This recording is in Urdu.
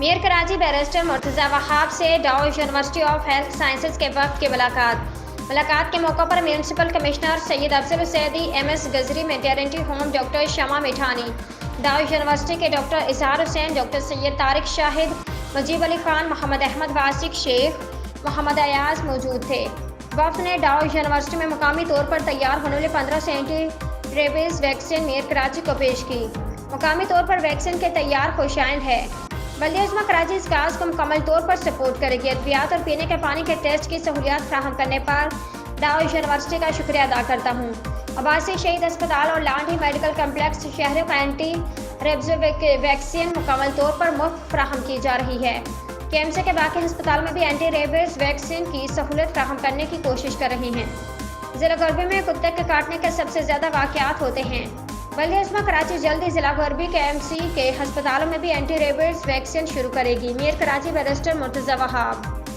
میر کراچی بیرسٹر مرتضی وہاب سے ڈاؤ یونیورسٹی آف ہیلتھ سائنسز کے وفد کی ملاقات کے موقع پر میونسپل کمشنر سید افضل السیدی، ایم ایس گزری میٹرنٹی ہوم ڈاکٹر شمع میٹھانی، ڈاؤ یونیورسٹی کے ڈاکٹر اظہار حسین، ڈاکٹر سید طارق شاہد، مجیب علی خان، محمد احمد واسق، شیخ محمد ایاز موجود تھے۔ وفد نے ڈاؤ یونیورسٹی میں مقامی طور پر تیار ہونے والے 15 اینٹی ریبیز ویکسین میر کراچی کو پیش کی۔ مقامی طور پر ویکسین کے تیار خوشائند ہے۔ بلدیہ عظمی کراچی اس کاز کو مکمل طور پر سپورٹ کرے گی۔ ادویات اور پینے کے پانی کے ٹیسٹ کی سہولیات فراہم کرنے پر ڈاؤ یونیورسٹی کا شکریہ ادا کرتا ہوں۔ عباسی شہید ہسپتال اور لانڈھی میڈیکل کمپلیکس شہریوں کو اینٹی ریبز ویکسین مکمل طور پر مفت فراہم کی جا رہی ہے۔ کیمسے کے باقی ہسپتال میں بھی اینٹی ریبز ویکسین کی سہولت فراہم کرنے کی کوشش کر رہی ہیں۔ ضلع غربی میں کتے کے کاٹنے کے سب سے زیادہ واقعات ہوتے ہیں۔ بلدیہ عظمی کراچی جلد ہی ضلع غربی کے ایم سی کے ہسپتالوں میں بھی اینٹی ریبز ویکسین شروع کرے گی۔ میر کراچی بیرسٹر مرتضی وہاب۔